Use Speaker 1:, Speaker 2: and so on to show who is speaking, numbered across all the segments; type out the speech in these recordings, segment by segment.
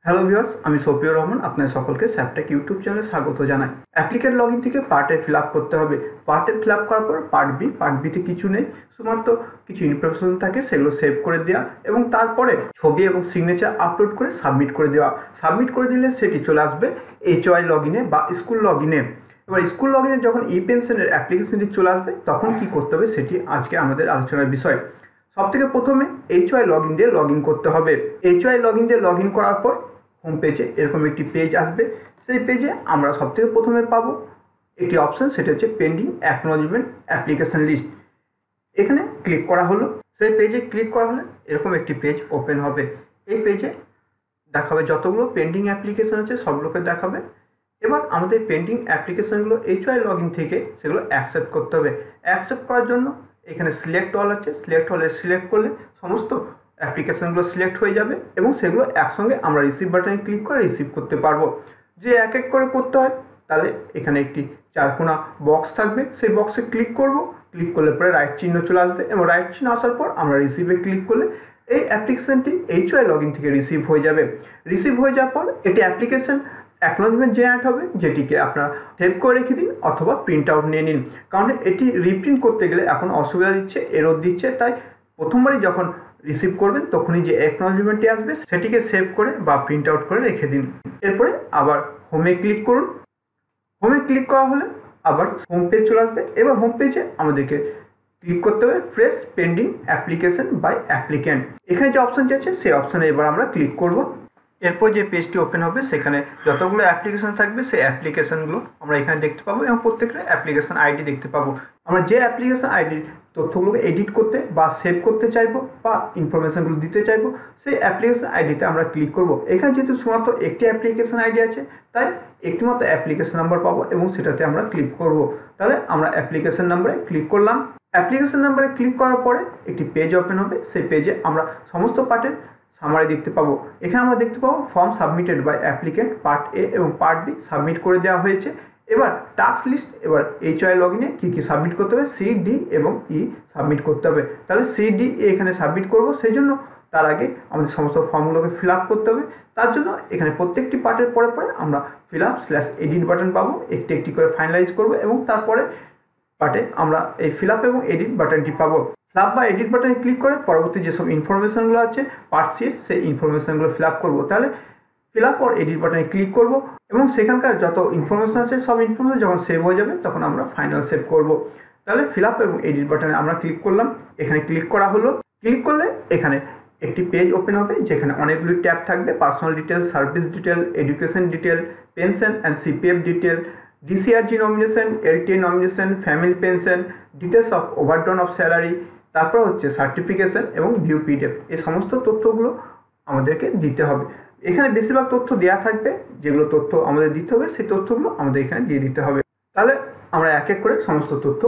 Speaker 1: Hello viewers, আমি সফিউর রহমান আপনাদের সকলকে স্যাপটেক ইউটিউব চ্যানেলে স্বাগত জানাই। অ্যাপ্লিকেন্ট লগইন থেকে পার্ট এ ফিল আপ করতে হবে। পার্ট এ ফিল আপ করার পর পার্ট বিতে কিছু নেই, শুধুমাত্র কিছু ইনফরমেশন থাকে, সেগুলো সেভ করে দেওয়া এবং তারপরে ছবি এবং সিগনেচার আপলোড করে সাবমিট করে দেওয়া। সাবমিট করে দিলে সেটি চলে আসবে এইচওয়াই লগইনে বা স্কুল লগইনে। এবার স্কুল লগইনে যখন ই পেনশনের অ্যাপ্লিকেশনটি চলে আসবে তখন কি করতে হবে সেটি আজকে আমাদের আলোচনার বিষয়। সবথেকে প্রথমে এইচওয়াই লগইন দিয়ে লগ ইন করতে হবে। এইচওয়াই লগইন দিয়ে লগ ইন করার পর হোম পেজে এরকম একটি পেজ আসবে। সেই পেজে আমরা সবথেকে প্রথমে পাবো একটি অপশান, সেটা হচ্ছে পেন্ডিং অ্যাকনোলেজমেন্ট অ্যাপ্লিকেশন লিস্ট। এখানে ক্লিক করা হলো। সেই পেজে ক্লিক করা হলে এরকম একটি পেজ ওপেন হবে। এই পেজে দেখাবে যতগুলো পেন্ডিং অ্যাপ্লিকেশন আছে সবগুলোকে দেখাবে। এবার আমাদের পেন্ডিং অ্যাপ্লিকেশনগুলো এইচওয়াই লগইন থেকে সেগুলো অ্যাকসেপ্ট করতে হবে। অ্যাকসেপ্ট করার জন্য এখানে সিলেক্ট অল আছে, সিলেক্ট অলে সিলেক্ট করলে সমস্ত অ্যাপ্লিকেশনগুলো সিলেক্ট হয়ে যাবে এবং সেগুলো একসঙ্গে আমরা রিসিভ বাটনে ক্লিক করে রিসিভ করতে পারবো। যে এক এক করে করতে হয় তাহলে এখানে একটি চারকোনা বক্স থাকবে, সেই বক্সে ক্লিক করব। ক্লিক করলে পরে রাইট চিহ্ন চলে আসবে এবং রাইট চিহ্ন আসার পর আমরা রিসিভে ক্লিক করলে এই অ্যাপ্লিকেশনটি এইচওয়াই লগইন থেকে রিসিভ হয়ে যাবে। রিসিভ হয়ে যাওয়ার পর এটি অ্যাপ্লিকেশন অ্যাকনোলেজমেন্ট জেনারেট হবে, যেটিকে আপনারা সেভ করে রেখে দিন অথবা প্রিন্ট আউট নিয়ে নিন। কারণ এটি রিপ্রিন্ট করতে গেলে এখন অসুবিধা দিচ্ছে, এরর দিচ্ছে, তাই প্রথমবারই যখন রিসিভ করবেন তখনই যে অ্যাকনোলেজমেন্টটি আসবে সেটিকে সেভ করে বা প্রিন্ট আউট করে রেখে দিন। এরপরে আবার হোমে ক্লিক করুন। হোমে ক্লিক করা হলে আবার হোম পেজ চলে আসবে। এবার হোম পেজে আমাদেরকে ক্লিক করতে হবে fresh pending application by applicant. এখানে যে অপশানটি আছে সেই অপশানে এবার আমরা ক্লিক করব। এরপর যে পেজটি ওপেন হবে সেখানে যতগুলো অ্যাপ্লিকেশন থাকবে সেই অ্যাপ্লিকেশনগুলো আমরা এখানে দেখতে পাবো এবং প্রত্যেকটা অ্যাপ্লিকেশন আইডি দেখতে পাবো। আমরা যে অ্যাপ্লিকেশন আইডির তথ্যগুলোকে এডিট করতে বা সেভ করতে চাইবো বা ইনফরমেশনগুলো দিতে চাইবো সেই অ্যাপ্লিকেশন আইডিতে আমরা ক্লিক করব। এখানে যেহেতু শুধুমাত্র একটি অ্যাপ্লিকেশন আইডি আছে তাই একটিমাত্র অ্যাপ্লিকেশন নাম্বার পাবো এবং সেটাতে আমরা ক্লিক করব। তাহলে আমরা অ্যাপ্লিকেশন নাম্বারে ক্লিক করলাম। অ্যাপ্লিকেশন নাম্বারে ক্লিক করার পরে একটি পেজ ওপেন হবে। সেই পেজে আমরা সমস্ত পার্টের সামারি দেখতে পাবো। এখানে আমরা দেখতে পাবো form submitted by applicant part A এবং পার্ট বি সাবমিট করে দেওয়া হয়েছে। এবার টাস্ক লিস্ট, এবার এইচওয়াই লগইনে কী কী সাবমিট করতে হবে, সি, ডি এবং ই সাবমিট করতে হবে। তাহলে সি, ডি, ই এখানে সাবমিট করব। সেই জন্য তার আগে আমাদের সমস্ত ফর্মগুলোকে ফিল আপ করতে হবে। তার জন্য এখানে প্রত্যেকটি পার্টের পরে পরে আমরা ফিল আপ /এডিট বাটন পাবো, একটি একটি করে ফাইনালাইজ করব এবং তারপরে পার্টে আমরা এই ফিল আপ এবং এডিট বাটনটি পাবো। ফিল আপ বা এডিট বাটনে ক্লিক করে পরবর্তী যেসব ইনফরমেশনগুলো আছে পার্ট সি সেই ইনফরমেশনগুলো ফিল আপ করবো। তাহলে ফিল আপ আর এডিট বাটনে ক্লিক করব এবং সেখানকার যত ইনফরমেশন আছে সব ইনফরমেশন যখন সেভ হয়ে যাবে তখন আমরা ফাইনাল সেভ করব। তাহলে ফিল আপ এবং এডিট বাটনে আমরা ক্লিক করলাম। এখানে ক্লিক করা হলো। ক্লিক করলে এখানে একটি পেজ ওপেন হবে যেখানে অনেকগুলি ট্যাব থাকবে, personal detail, service detail, education detail, pension and CPF detail, DCRG nomination, LTA nomination, family pension, details of overdrawn of salary, তারপর হচ্ছে সার্টিফিকেশন এবং ভিউ পিডিএফ। এই সমস্ত তথ্যগুলো আমাদেরকে দিতে হবে। এখানে বেশিরভাগ তথ্য দেওয়া থাকবে, যেগুলো তথ্য আমাদের দিতে হবে সেই তথ্যগুলো আমাদের এখানে দিয়ে দিতে হবে। তাহলে আমরা এক এক করে সমস্ত তথ্য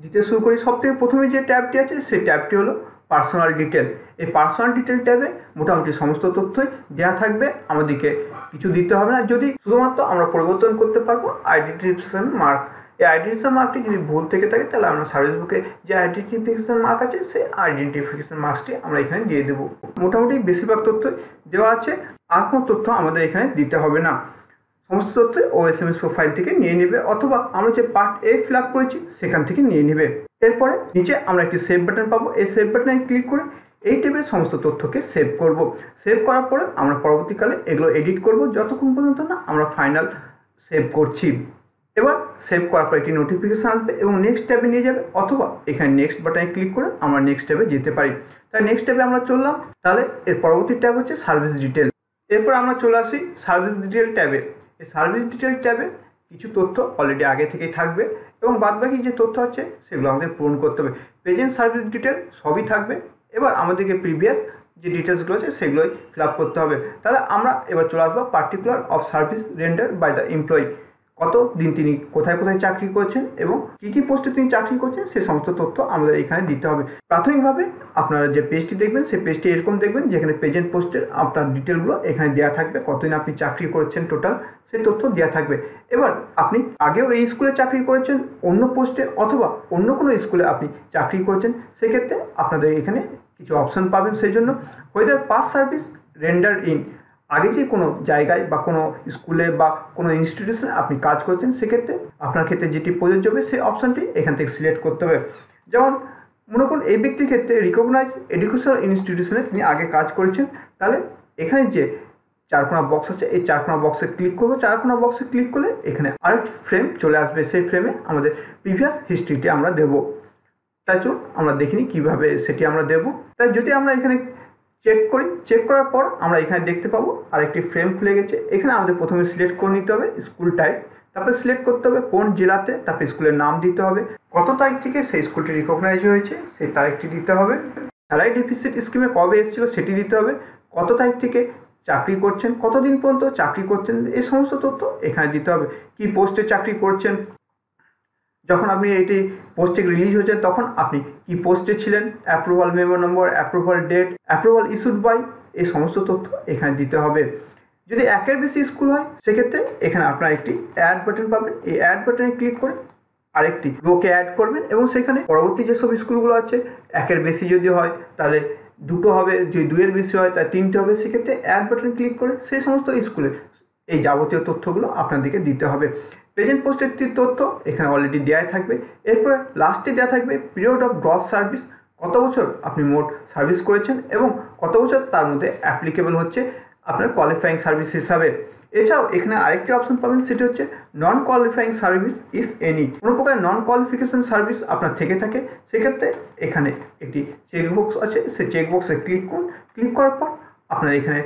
Speaker 1: দিতে শুরু করি। সবথেকে প্রথমে যে ট্যাবটি আছে সেই ট্যাবটি হলো পার্সোনাল ডিটেল। এই পার্সোনাল ডিটেল ট্যাবে মোটামুটি সমস্ত তথ্যই দেওয়া থাকবে, আমাদেরকে কিছু দিতে হবে না। যদি শুধুমাত্র আমরা পরিবর্তন করতে পারবো আইডেন্টিফিকেশন মার্ক। এই আইডেন্টিফিকেশন মার্কটি যদি ভুল থেকে থাকে তাহলে আমরা সার্ভিস বুকে যে আইডেন্টিফিকেশন মার্ক আছে সেই আইডেন্টিফিকেশন মার্কসটি আমরা এখানে দিয়ে দেবো। মোটামুটি বেশিরভাগ তথ্য দেওয়া আছে, আর কোনো তথ্য আমাদের এখানে দিতে হবে না। সমস্ত তথ্য OSMS প্রোফাইল থেকে নিয়ে নেবে অথবা আমরা যে পার্ট এ ফিল আপ করেছি সেখান থেকে নিয়ে নেবে। এরপরে নিচে আমরা একটি সেভ বাটন পাবো। এই সেভ বাটনে ক্লিক করে এই টেবিলের সমস্ত তথ্যকে সেভ করব। সেভ করার পরে আমরা পরবর্তীকালে এগুলো এডিট করব যতক্ষণ পর্যন্ত না আমরা ফাইনাল সেভ করছি। এবার সেভ করার পর একটি নোটিফিকেশান আসবে এবং নেক্সট ট্যাবে নিয়ে যাবে অথবা এখানে নেক্সট বাটনে ক্লিক করে আমরা নেক্সট ট্যাবে যেতে পারি। তাই নেক্সট ট্যাবে আমরা চললাম। তাহলে এর পরবর্তী ট্যাব হচ্ছে সার্ভিস ডিটেল। এরপর আমরা চলে আসি সার্ভিস ডিটেল ট্যাবে। এই সার্ভিস ডিটেল ট্যাবে কিছু তথ্য অলরেডি আগে থেকেই থাকবে এবং বাদবাকি যে তথ্য আছে সেগুলো আমাদের পূরণ করতে হবে। প্রেজেন্ট সার্ভিস ডিটেল সবই থাকবে। এবার আমাদেরকে প্রিভিয়াস যে ডিটেলসগুলো আছে সেগুলোই ফিল আপ করতে হবে। তাহলে আমরা এবার চলে আসবো particular of service render by the employee. কত দিন তিনি কোথায় কোথায় চাকরি করছেন এবং কী কী পোস্টে তিনি চাকরি করছেন সে সমস্ত তথ্য আমাদের এখানে দিতে হবে। প্রাথমিকভাবে আপনারা যে পেজটি দেখবেন সেই পেজটি এরকম দেখবেন যেখানে প্রেজেন্ট পোস্টের আপনার ডিটেলগুলো এখানে দেওয়া থাকবে, কতদিন আপনি চাকরি করেছেন টোটাল সেই তথ্য দেওয়া থাকবে। এবার আপনি আগেও এই স্কুলে চাকরি করেছেন অন্য পোস্টে অথবা অন্য কোনো স্কুলে আপনি চাকরি করেছেন, সেক্ষেত্রে আপনাদের এখানে কিছু অপশান পাবেন। সেই জন্য weather pass service render in আগে যে কোনো জায়গায় বা কোনো স্কুলে বা কোনো ইনস্টিটিউশনে আপনি কাজ করছেন, সেক্ষেত্রে আপনার ক্ষেত্রে যেটি প্রযোজ্য হবে সেই অপশানটি এখান থেকে সিলেক্ট করতে হবে। যেমন মনে করুন এই ব্যক্তির ক্ষেত্রে রিকগনাইজ এডুকেশনাল ইনস্টিটিউশনে তিনি আগে কাজ করেছেন, তাহলে এখানে যে চারকোনা বক্স আছে এই চারকোনা বক্সে ক্লিক করবো। চারকোনা বক্সে ক্লিক করলে এখানে আরেকটি ফ্রেম চলে আসবে, সেই ফ্রেমে আমাদের প্রিভিয়াস হিস্ট্রিটি আমরা দেবো। তাই চলুন আমরা দেখিনি কীভাবে সেটি আমরা দেবো। তাই যদি আমরা এখানে চেক করি, চেক করার পর আমরা এখানে দেখতে পাবো আরেকটি ফ্রেম খুলে গেছে। এখানে আমাদের প্রথমে সিলেক্ট করে নিতে হবে স্কুল টাইপ, তারপরে সিলেক্ট করতে হবে কোন জেলাতে, তারপরে স্কুলের নাম দিতে হবে, কত তারিখ থেকে সেই স্কুলটি রিকগনাইজ হয়েছে সেই তারিখটি দিতে হবে, স্যালারি ডেফিসিট স্কিমে কবে এসেছিলো সেটি দিতে হবে, কত তারিখ থেকে চাকরি করছেন, কতদিন পর্যন্ত চাকরি করছেন, এই সমস্ত তথ্য এখানে দিতে হবে। কি পোস্টে চাকরি করছেন, যখন আপনি এটি পোস্টে রিলিজ হয়েছে তখন আপনি কি পোস্টে ছিলেন, approval memo number, approval date, approval issued by, এই সমস্ত তথ্য এখানে দিতে হবে। যদি একের বেশি স্কুল হয় সেক্ষেত্রে এখানে আপনারা একটি অ্যাড বাটন পাবেন, এই অ্যাড বাটনে ক্লিক করে আরেকটি রোকে অ্যাড করবেন এবং সেখানে পরবর্তী যেসব স্কুলগুলো আছে একের বেশি যদি হয় তাহলে দুটো হবে, যদি দুইয়ের বেশি হয় তাহলে তিনটে হবে, সেক্ষেত্রে অ্যাড বাটন ক্লিক করে সেই সমস্ত স্কুলের এই যাবতীয় তথ্যগুলো আপনাদেরকে দিতে হবে। প্রেজেন্ট পোস্টের তথ্য এখানে অলরেডি দেওয়াই থাকবে। এরপরে লাস্টে দেওয়া থাকবে পিরিয়ড অফ গ্রস সার্ভিস, কত বছর আপনি মোট সার্ভিস করেছেন এবং কত বছর তার মধ্যে অ্যাপ্লিকেবল হচ্ছে আপনার কোয়ালিফাইং সার্ভিস হিসাবে। এছাড়াও এখানে আরেকটি অপশন পাবেন, সেটি হচ্ছে নন কোয়ালিফাইং সার্ভিস ইফ এনি, কোনো প্রকার নন কোয়ালিফিকেশন সার্ভিস আপনার থেকে থাকে সেক্ষেত্রে এখানে একটি চেকবক্স আছে, সেই চেকবক্সে ক্লিক করুন। ক্লিক করার পর আপনার এখানে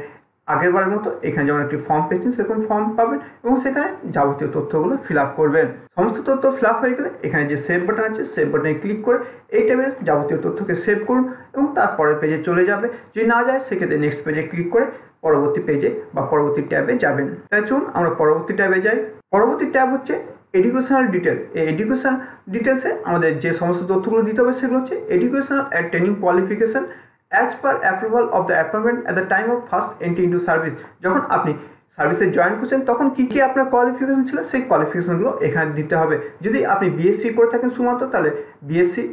Speaker 1: আগের বারের মতো এখানে যেমন একটি ফর্ম পেয়েছেন সেরকম ফর্ম পাবেন এবং সেখানে যাবতীয় তথ্যগুলো ফিল আপ করবেন। সমস্ত তথ্য ফিল আপ হয়ে গেলে এখানে যে সেভ বাটন আছে সেভ বাটনে ক্লিক করে এই টেবিলের যাবতীয় তথ্যকে সেভ করুন এবং তারপরের পেজে চলে যাবে। যদি না যায় সেক্ষেত্রে নেক্সট পেজে ক্লিক করে পরবর্তী পেজে বা পরবর্তী ট্যাবে যাবেন। তাই চলুন আমরা পরবর্তী ট্যাবে যাই। পরবর্তী ট্যাব হচ্ছে এডুকেশনাল ডিটেল। এই এডুকেশনাল ডিটেলসে আমাদের যে সমস্ত তথ্যগুলো দিতে হবে সেগুলো হচ্ছে educational and training qualification as per approval of the appointment at the time of first entry into service. যখন আপনি সার্ভিসে জয়েন করছেন তখন কী কী আপনার কোয়ালিফিকেশন ছিল সেই কোয়ালিফিকেশনগুলো এখানে দিতে হবে। যদি আপনি বিএসসি করে থাকেন শুধুমাত্র তাহলে বিএসসি,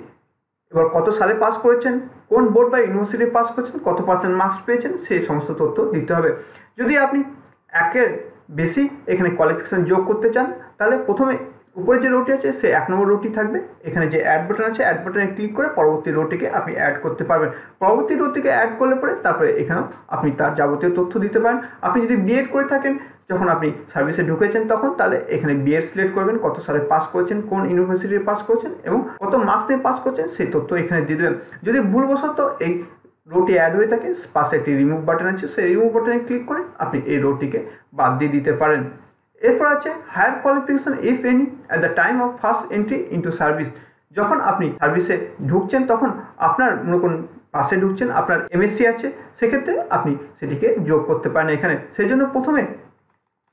Speaker 1: এবার কত সালে পাস করেছেন, কোন বোর্ড বা ইউনিভার্সিটি পাস করেছেন, কত পার্সেন্ট মার্কস পেয়েছেন, সেই সমস্ত তথ্য দিতে হবে। যদি আপনি একের বেশি এখানে কোয়ালিফিকেশান যোগ করতে চান তাহলে প্রথমে উপরে যে রোটি আছে সে 1 নম্বর রোটি থাকবে, এখানে যে অ্যাড বাটন আছে অ্যাড বাটনে ক্লিক করে পরবর্তী রোটিকে আপনি অ্যাড করতে পারবেন। পরবর্তী রোটিকে অ্যাড করলে পরে তারপরে এখানেও আপনি তার যাবতীয় তথ্য দিতে পারেন। আপনি যদি বিএড করে থাকেন যখন আপনি সার্ভিসে ঢুকেছেন তখন তাহলে এখানে বিএড সিলেক্ট করবেন, কত সালে পাস করেছেন, কোন ইউনিভার্সিটি পাস করেছেন এবং কত মার্কস নিয়ে পাস করছেন সেই তথ্য এখানে দিয়ে দেবেন। যদি ভুলবশত এই রোটি অ্যাড হয়ে থাকে পাশে একটি রিমুভ বাটন আছে, সেই রিমুভ বাটনে ক্লিক করে আপনি এই রোটিকে বাদ দিয়ে দিতে পারেন। এরপর আছে higher qualification if any at the time of first entry into service. যখন আপনি সার্ভিসে ঢুকছেন তখন আপনার মনে করুন পাশে ঢুকছেন আপনার এমএসসি আছে, সেক্ষেত্রে আপনি সেটিকে যোগ করতে পারেন এখানে। সেই জন্য প্রথমে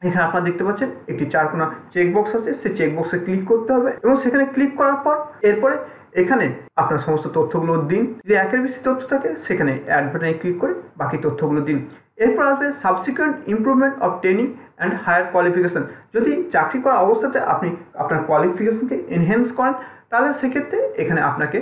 Speaker 1: এখানে আপনারা দেখতে পাচ্ছেন একটি চারকোনা চেকবক্স আছে, সেই চেকবক্সে ক্লিক করতে হবে এবং সেখানে ক্লিক করার পর এরপরে এখানে আপনার সমস্ত তথ্যগুলো দিন। যদি একের বেশি তথ্য থাকে সেখানে অ্যাড বাটনে ক্লিক করে বাকি তথ্যগুলো দিন। এরপর আসবে subsequent improvement of training and higher qualification. যদি চাকরি করা অবস্থাতে আপনি আপনার কোয়ালিফিকেশনকে এনহ্যান্স করেন তাহলে সেক্ষেত্রে এখানে আপনাকে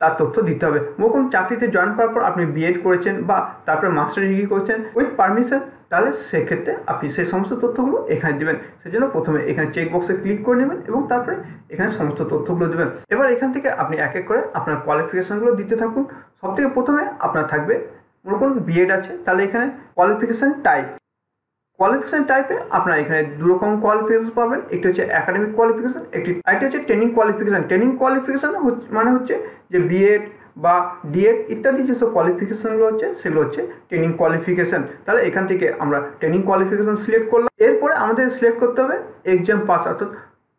Speaker 1: তার তথ্য দিতে হবে। কোনো চাকরিতে জয়েন করার পর আপনি বিএড করেছেন বা তারপরে মাস্টার ডিগ্রি করেছেন উইথ পারমিশন, তাহলে সেক্ষেত্রে আপনি সেই সমস্ত তথ্যগুলো এখানে দেবেন। সেজন্য প্রথমে এখানে চেকবক্সে ক্লিক করে নেবেন এবং তারপরে এখানে সমস্ত তথ্যগুলো দেবেন। এবার এখান থেকে আপনি এক এক করে আপনার কোয়ালিফিকেশানগুলো দিতে থাকুন। সবথেকে প্রথমে আপনার থাকবে মনে করুন বিএড আছে, তাহলে এখানে কোয়ালিফিকেশান টাইপ, কোয়ালিফিকেশান টাইপে আপনারা এখানে দু রকম কোয়ালিফিকেশন পাবেন, একটি হচ্ছে একাডেমিক কোয়ালিফিকেশান, আরেকটি হচ্ছে ট্রেনিং কোয়ালিফিকেশান। ট্রেনিং কোয়ালিফিকেশান মানে হচ্ছে যে বিএড বা ডিএড ইত্যাদি যেসব কোয়ালিফিকেশানগুলো হচ্ছে সেগুলো হচ্ছে ট্রেনিং কোয়ালিফিকেশান। তাহলে এখান থেকে আমরা ট্রেনিং কোয়ালিফিকেশান সিলেক্ট করলাম। এরপরে আমাদের সিলেক্ট করতে হবে এক্সাম পাস, অর্থাৎ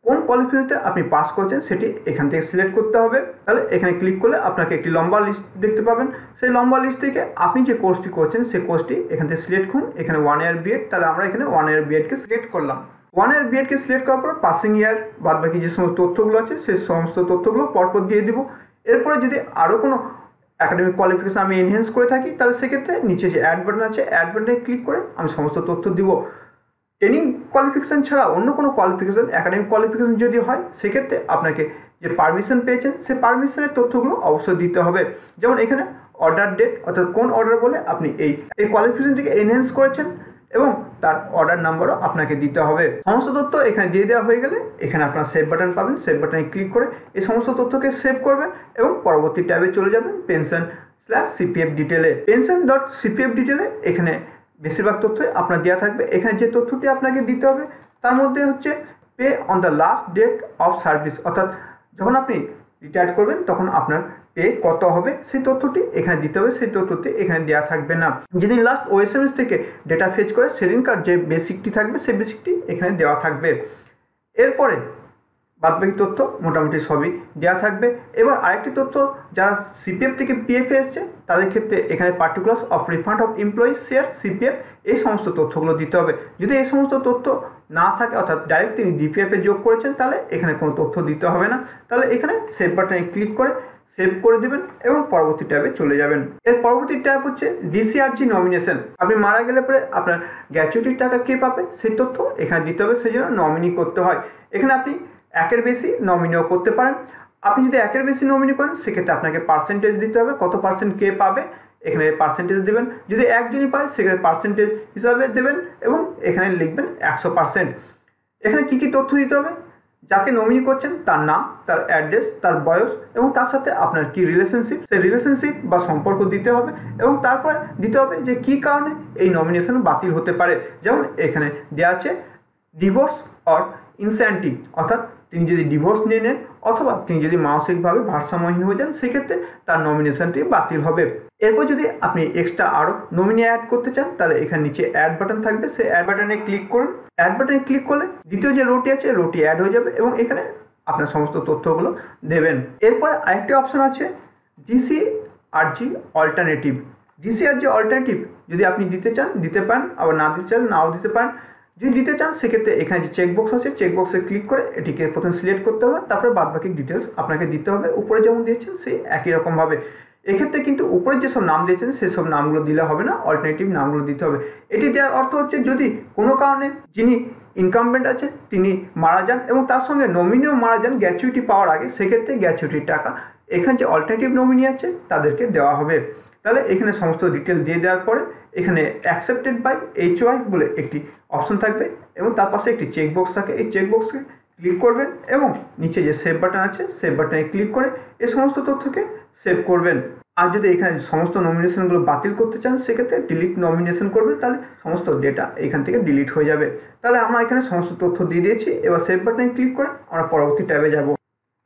Speaker 1: কোন কোয়ালিফিকেশনে আপনি পাস করছেন সেটি এখান থেকে সিলেক্ট করতে হবে। তাহলে এখানে ক্লিক করলে আপনাকে একটি লম্বা লিস্ট দেখতে পাবেন। সেই লম্বা লিস্ট থেকে আপনি যে কোর্সটি করছেন সেই কোর্সটি এখান থেকে সিলেক্ট করুন। এখানে 1 ইয়ার বিএড, তাহলে আমরা এখানে 1 ইয়ার বিএডকে সিলেক্ট করলাম। 1 ইয়ার বিএডকে সিলেক্ট করার পর পাসিং ইয়ার বাদ বাকি যে সমস্ত তথ্যগুলো আছে সেই সমস্ত তথ্যগুলো পরপর দিয়ে দিব। এরপরে যদি আরও কোনো একাডেমিক কোয়ালিফিকেশান আমি এনহ্যান্স করে থাকি তাহলে সেক্ষেত্রে নিচে যে অ্যাড বাটন আছে অ্যাড বাটনে ক্লিক করে আমি সমস্ত তথ্য দিব। ট্রেনিং কোয়ালিফিকেশান ছাড়া অন্য কোনো কোয়ালিফিকেশান একাডেমিক কোয়ালিফিকেশান যদি হয় সেক্ষেত্রে আপনাকে যে পারমিশন পেয়েছেন সেই পারমিশনের তথ্যগুলো অবশ্যই দিতে হবে। যেমন এখানে অর্ডার ডেট, অর্থাৎ কোন অর্ডার বলে আপনি এই কোয়ালিফিকেশানটিকে এনহ্যান্স করেছেন এবং তার অর্ডার নাম্বারও আপনাকে দিতে হবে। সমস্ত তথ্য এখানে দিয়ে দেওয়া হয়ে গেলে এখানে আপনার সেভ বাটন পাবেন। সেভ বাটনে ক্লিক করে এই সমস্ত তথ্যকে সেভ করবেন এবং পরবর্তী ট্যাবে চলে যাবেন pension/CPF ডিটেলে। pension.cpf ডিটেলে এখানে বেশিরভাগ তথ্যই আপনার দেওয়া থাকবে। এখানে যে তথ্যটি আপনাকে দিতে হবে তার মধ্যে হচ্ছে pay on the last date of service, অর্থাৎ যখন আপনি রিটায়ার করবেন তখন আপনার পে কত হবে সেই তথ্যটি এখানে দিতে হবে। সেই তথ্যটি এখানে দেওয়া থাকবে না। যেদিন লাস্ট ওএসএমএস থেকে ডেটা ফেচ করে সেদিনকার যে বেসিকটি থাকবে সেই বেসিকটি এখানে দেওয়া থাকবে। এরপরে বাদবাকি তথ্য মোটামুটি সবই দেওয়া থাকবে। এবার আরেকটি তথ্য, যারা সিপিএফ থেকে পিএফে এসছে তাদের ক্ষেত্রে এখানে particulars of refund of employee share CPF এই সমস্ত তথ্যগুলো দিতে হবে। যদি এই সমস্ত তথ্য না থাকে, অর্থাৎ ডাইরেক্ট তিনি ডিপিএফে যোগ করেছেন, তাহলে এখানে কোনো তথ্য দিতে হবে না। তাহলে এখানে সেভ বাটনে ক্লিক করে সেভ করে দেবেন এবং পরবর্তী ট্যাবে চলে যাবেন। এর পরবর্তী ট্যাব হচ্ছে ডিসিআরজি নমিনেশন। আপনি মারা গেলে পরে আপনার গ্র্যাচুইটির টাকা কে পাবে সেই তথ্য এখানে দিতে হবে, সেই জন্য নমিনি করতে হয়। এখানে আপনি একের বেশি নমিনিও করতে পারেন। আপনি যদি একের বেশি নমিনি করেন সেক্ষেত্রে আপনাকে পার্সেন্টেজ দিতে হবে, কত পার্সেন্ট কে পাবে এখানে পার্সেন্টেজ দেবেন। যদি একজনই পায় সেক্ষেত্রে পার্সেন্টেজ হিসাবে দেবেন এবং এখানে লিখবেন 100%। এখানে কী কী তথ্য দিতে হবে, যাকে নমিনি করছেন তার নাম, তার অ্যাড্রেস, তার বয়স এবং তার সাথে আপনার কি রিলেশনশিপ, সেই রিলেশনশিপ বা সম্পর্ক দিতে হবে এবং তারপরে দিতে হবে যে কী কারণে এই নমিনেশন বাতিল হতে পারে। যেমন এখানে দেওয়া আছে ডিভোর্স অর ইনস্যান্টিভ, অর্থাৎ তিনি যদি ডিভোর্স নিয়ে নেন অথবা তিনি যদি মানসিকভাবে ভারসাম্যহীন হয়ে যান সেক্ষেত্রে তার নমিনেশনটি বাতিল হবে। এরপর যদি আপনি এক্সট্রা আরও নমিনি অ্যাড করতে চান তাহলে এখানে নিচে অ্যাড বাটন থাকবে, সেই অ্যাড বাটনে ক্লিক করুন। অ্যাড বাটনে ক্লিক করলে দ্বিতীয় যে রোটি আছে রোটি অ্যাড হয়ে যাবে এবং এখানে আপনার সমস্ত তথ্যগুলো দেবেন। এরপরে আরেকটি অপশন আছে ডিসিআরজি অল্টারনেটিভ। ডিসিআরজি অল্টারনেটিভ যদি আপনি দিতে চান দিতে পারেন, আবার না দিতে চান নাও দিতে পারেন। যদি দিতে চান সেক্ষেত্রে এখানে যে চেকবক্স আছে চেকবক্সে ক্লিক করে এটিকে প্রথমে সিলেক্ট করতে হবে, তারপরে বাদবাকি ডিটেলস আপনাকে দিতে হবে উপরে যেমন দিয়েছেন সেই একই রকমভাবে। এক্ষেত্রে কিন্তু উপরে যেসব নাম দিয়েছেন সেসব নামগুলো দিলে হবে না, অল্টারনেটিভ নামগুলো দিতে হবে। এটি দেওয়ার অর্থ হচ্ছে যদি কোনো কারণে যিনি ইনকামবেন্ট আছে তিনি মারা যান এবং তার সঙ্গে নমিনিও মারা যান গ্র্যাচুইটি পাওয়ার আগে, সেক্ষেত্রে গ্র্যাচুইটির টাকা এখানে যে অল্টারনেটিভ নমিনি আছে তাদেরকে দেওয়া হবে। তাহলে এখানে সমস্ত ডিটেল দিয়ে দেওয়ার পরে এখানে অ্যাকসেপ্টেড বাই HY বলে একটি অপশন থাকবে এবং তার পাশে একটি চেকবক্স থাকে। এই চেকবক্সকে ক্লিক করবেন এবং নিচে যে সেভ বাটন আছে সেভ বাটনে ক্লিক করে এই সমস্ত তথ্যকে সেভ করবেন। আর যদি এখানে সমস্ত নমিনেশনগুলো বাতিল করতে চান সেক্ষেত্রে ডিলিট নমিনেশন করবেন, তাহলে সমস্ত ডেটা এখান থেকে ডিলিট হয়ে যাবে। তাহলে আমরা এখানে সমস্ত তথ্য দিয়ে দিয়েছি। এবার সেভ বাটনে ক্লিক করে আমরা পরবর্তী ট্যাবে যাব।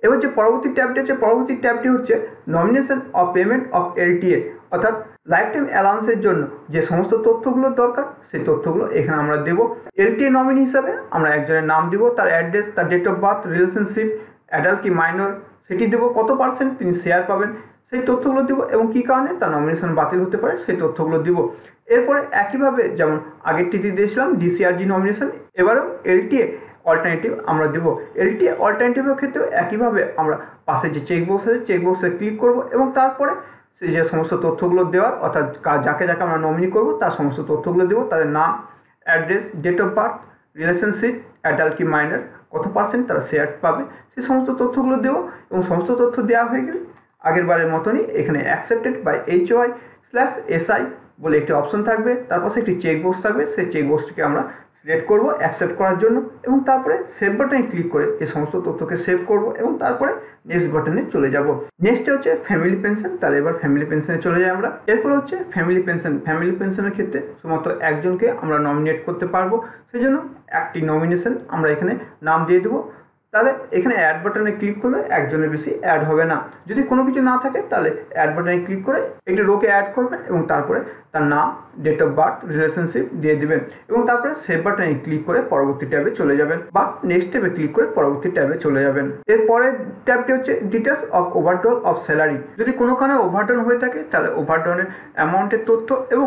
Speaker 1: এবার যে পরবর্তী ট্যাবটি আছে পরবর্তী ট্যাবটি হচ্ছে nomination of payment of LTA, অর্থাৎ লাইফ টাইম অ্যালাউন্সের জন্য যে সমস্ত তথ্যগুলো দরকার সেই তথ্যগুলো এখানে আমরা দেবো। LTA নমিনি হিসাবে আমরা একজনের নাম দিব, তার অ্যাড্রেস, তার date of birth, relationship, adult কি মাইনর সেটি দেবো, কত পার্সেন্ট তিনি শেয়ার পাবেন সেই তথ্যগুলো দিব এবং কী কারণে তার নমিনেশন বাতিল হতে পারে সেই তথ্যগুলো দিব। এরপরে একইভাবে যেমন আগেরটিতে দিয়েছিলাম ডিসিআরজি নমিনেশন, এবারেও LTA অল্টারনেটিভ আমরা দেব। LTA অল্টারনেটিভের ক্ষেত্রেও একইভাবে আমরা পাশে যে চেকবক্স আছে চেকবক্সে ক্লিক করব এবং তারপরে সেই যে সমস্ত তথ্যগুলো দেওয়ার, অর্থাৎ যাকে যাকে আমরা নমিনি করব তার সমস্ত তথ্যগুলো দেবো, তাদের নাম, address, date of birth, relationship, adult কি মাইনর, কত পার্সেন্ট তারা শেয়ার পাবে সেই সমস্ত তথ্যগুলো দেবো এবং সমস্ত তথ্য দেওয়া হয়ে গেলে আগের বারের মতনই এখানে অ্যাকসেপ্টেড বাই HY/SI বলে একটি অপশন থাকবে, তার পাশে একটি চেকবক্স থাকবে, সেই চেকবক্সটিকে আমরা সিলেক্ট করব অ্যাকসেপ্ট করার জন্য এবং তারপরে সেভ বাটনে ক্লিক করে এই সমস্ত তথ্যকে সেভ করব এবং তারপরে নেক্সট বাটনে চলে যাব। নেক্সটে হচ্ছে ফ্যামিলি পেনশন। তাহলে এবার ফ্যামিলি পেনশনে চলে যাই আমরা। এরপর হচ্ছে ফ্যামিলি পেনশন। ফ্যামিলি পেনশনের ক্ষেত্রে শুধুমাত্র একজনকে আমরা নমিনেট করতে পারবো, সেই জন্য একটি নমিনেশন আমরা এখানে নাম দিয়ে দেবো। তাহলে এখানে অ্যাড বাটনে ক্লিক করলে একজনের বেশি অ্যাড হবে না। যদি কোনো কিছু না থাকে তাহলে অ্যাড বাটনে ক্লিক করে একটি রোকে অ্যাড করবেন এবং তারপরে তার নাম, ডেট অফ বার্থ, রিলেশনশিপ দিয়ে দেবেন এবং তারপরে সেভ বাটনে ক্লিক করে পরবর্তী ট্যাবে চলে যাবেন বা নেক্সট ট্যাবে ক্লিক করে পরবর্তী ট্যাবে চলে যাবেন। এরপরের ট্যাবটি হচ্ছে ডিটেলস অফ ওভারড্রল অফ স্যালারি। যদি কোনো কারণে ওভারড্রল হয়ে থাকে তাহলে ওভারড্রলের অ্যামাউন্টের তথ্য এবং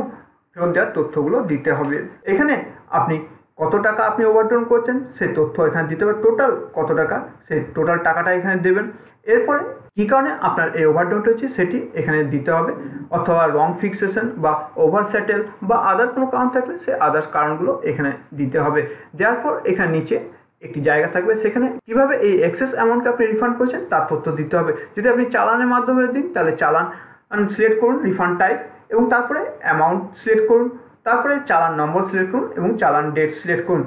Speaker 1: ফেরত দেওয়ার তথ্যগুলো দিতে হবে। এখানে আপনি কত টাকা আপনি ওভারড্রল করছেন সেই তথ্য এখানে দিতে হবে, টোটাল কত টাকা সেই টোটাল টাকাটা এখানে দেবেন। এরপরে কী কারণে আপনার এই ওভারড্রলটা হচ্ছে সেটি এখানে দিতে হবে, অথবা রং ফিক্সেশন বা ওভার সেটেল বা আদার কোনো কারণ থাকলে সেই আদার্স কারণগুলো এখানে দিতে হবে। দেওয়ার পর এখানে নিচে একটি জায়গা থাকবে, সেখানে কিভাবে এই এক্সেস অ্যামাউন্টকে আপনি রিফান্ড করছেন তার তথ্য দিতে হবে। যদি আপনি চালানের মাধ্যমে দিন তাহলে চালান সিলেক্ট করুন, রিফান্ড টাইপ এবং তারপরে অ্যামাউন্ট সিলেক্ট করুন, তারপরে চালান নম্বর সিলেক্ট করুন এবং চালান ডেট সিলেক্ট করুন।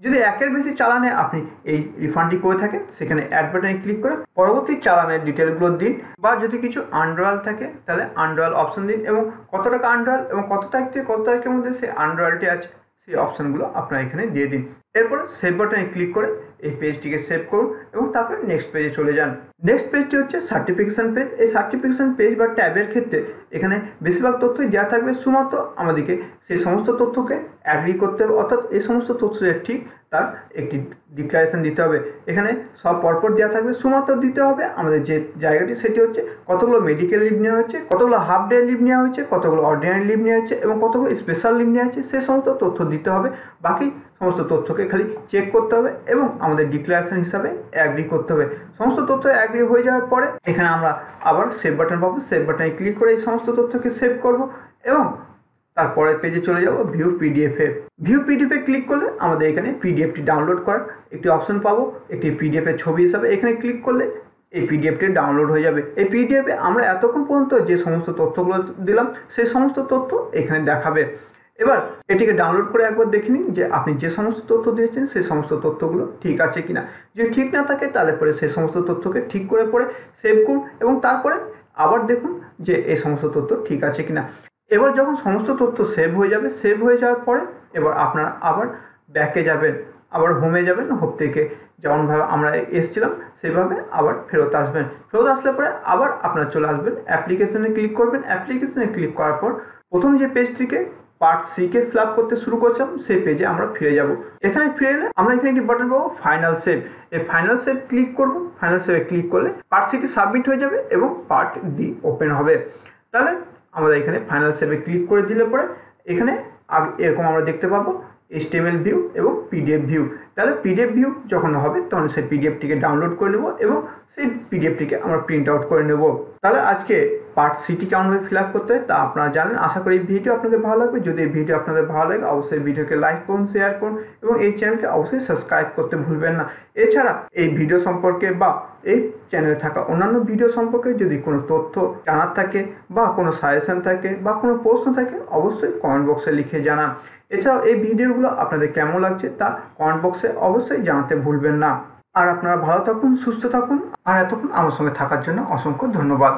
Speaker 1: যদি একের বেশি চালানে আপনি এই রিফান্ডটি করে থাকেন, সেখানে অ্যাড বাটনে ক্লিক করে পরবর্তী চালানের ডিটেলগুলো দিন, বা যদি কিছু আনরয়াল থাকে তাহলে আনরয়াল অপশন দিন এবং কত টাকা আনরয়াল এবং কত তারিখ থেকে কত তারিখের মধ্যে সেই আনরয়ালটি আছে সেই অপশনগুলো আপনারা এখানে দিয়ে দিন। এরপরে সেভ বাটনে ক্লিক করে এই পেজটিকে সেভ করুন এবং তারপরে নেক্সট পেজে চলে যান। নেক্সট পেজটি হচ্ছে সার্টিফিকেশন পেজ। এই সার্টিফিকেশন পেজ বা ট্যাবের ক্ষেত্রে এখানে বেশিরভাগ তথ্যই দেওয়া থাকবে, শুধুমাত্র আমাদেরকে সেই সমস্ত তথ্যকে অ্যাগ্রি করতে হবে, অর্থাৎ এই সমস্ত তথ্য যে ঠিক তার একটি ডিক্লারেশন দিতে হবে। এখানে সব পরপর দেওয়া থাকবে, শুধুমাত্র দিতে হবে আমাদের যে জায়গাটি সেটি হচ্ছে কতগুলো মেডিকেল লিভ নেওয়া হয়েছে, কতগুলো হাফ ডে লিভ নেওয়া হয়েছে, কতগুলো অর্ডিনারি লিভ নেওয়া হয়েছে এবং কতগুলো স্পেশাল লিভ নেওয়া হয়েছে, সে সমস্ত তথ্য দিতে হবে। বাকি সমস্ত তথ্যকে খালি চেক করতে হবে এবং আমাদের ডিক্লারেশন হিসাবে অ্যাগ্রি করতে হবে। সমস্ত তথ্য অ্যাগ্রি হয়ে যাওয়ার পরে এখানে আমরা আবার সেভ বাটন পাবো। সেভ বাটনে ক্লিক করে এই সমস্ত তথ্যকে সেভ করব এবং তারপরে পেজে চলে যাব ভিউ পিডিএফে। ভিউ পিডিএফে ক্লিক করলে আমাদের এখানে পিডিএফটি ডাউনলোড করার একটি অপশন পাবো, একটি পিডিএফের ছবি হিসাবে। এখানে ক্লিক করলে এই পিডিএফটি ডাউনলোড হয়ে যাবে। এই পিডিএফে আমরা এতক্ষণ পর্যন্ত যে সমস্ত তথ্যগুলো দিলাম সেই সমস্ত তথ্য এখানে দেখাবে। এবার এটিকে ডাউনলোড করে একবার দেখে নিন যে আপনি যে সমস্ত তথ্য দিয়েছেন সেই সমস্ত তথ্যগুলো ঠিক আছে কিনা। যদি ঠিক না থাকে তাহলে পরে সেই সমস্ত তথ্যকে ঠিক করে পরে সেভ করুন এবং তারপরে আবার দেখুন যে এই সমস্ত তথ্য ঠিক আছে কিনা। এবার যখন সমস্ত তথ্য সেভ হয়ে যাবে, সেভ হয়ে যাওয়ার পরে এবার আপনারা আবার ব্যাকে যাবেন, আবার হোমে যাবেন। হোম থেকে যেমনভাবে আমরা এসেছিলাম সেভাবে আবার ফেরত আসবেন। ফেরত আসলে পরে আবার আপনারা চলে আসবেন, অ্যাপ্লিকেশনে ক্লিক করবেন। অ্যাপ্লিকেশনে ক্লিক করার পর প্রথম যে পেজটিকে পার্ট সিকে ফিল আপ করতে শুরু করছিলাম সেই পেজে আমরা ফিরে যাব। এখানে ফিরে এলে আমরা এখানে একটি বাটন পাবো ফাইনাল সেভ। এই ফাইনাল সেভ ক্লিক করব। ফাইনাল সেভে ক্লিক করলে পার্ট সিটি সাবমিট হয়ে যাবে এবং পার্ট ডি ওপেন হবে। তাহলে আমরা এখানে ফাইনাল সেভে ক্লিক করে দিলে পরে এখানে এরকম আমরা দেখতে পাবো HTML ভিউ এবং পিডিএফ ভিউ। তাহলে পিডিএফ ভিউ যখন হবে তখন সেই পিডিএফটিকে ডাউনলোড করে নেব এবং সেই পিডিএফটিকে আমরা প্রিন্ট আউট করে নেব। তাহলে আজকে পার্ট সিটি কেমনভাবে ফিল আপ করতে হয় তা আপনারা জানেন। আশা করি এই ভিডিও আপনাদের ভালো লাগবে। যদি এই ভিডিও আপনাদের ভালো লাগে অবশ্যই ভিডিওকে লাইক করুন, শেয়ার করুন এবং এই চ্যানেলকে অবশ্যই সাবস্ক্রাইব করতে ভুলবেন না। এছাড়া এই ভিডিও সম্পর্কে বা এই চ্যানেলে থাকা অন্যান্য ভিডিও সম্পর্কে যদি কোনো তথ্য জানার থাকে বা কোনো সাজেশন থাকে বা কোনো প্রশ্ন থাকে অবশ্যই কমেন্ট বক্সে লিখে জানান। এছাড়াও এই ভিডিওগুলো আপনাদের কেমন লাগছে তা কমেন্ট বক্সে অবশ্যই জানাতে ভুলবেন না। আর আপনারা ভালো থাকুন, সুস্থ থাকুন। আর এতক্ষণ আমার সঙ্গে থাকার জন্য অসংখ্য ধন্যবাদ।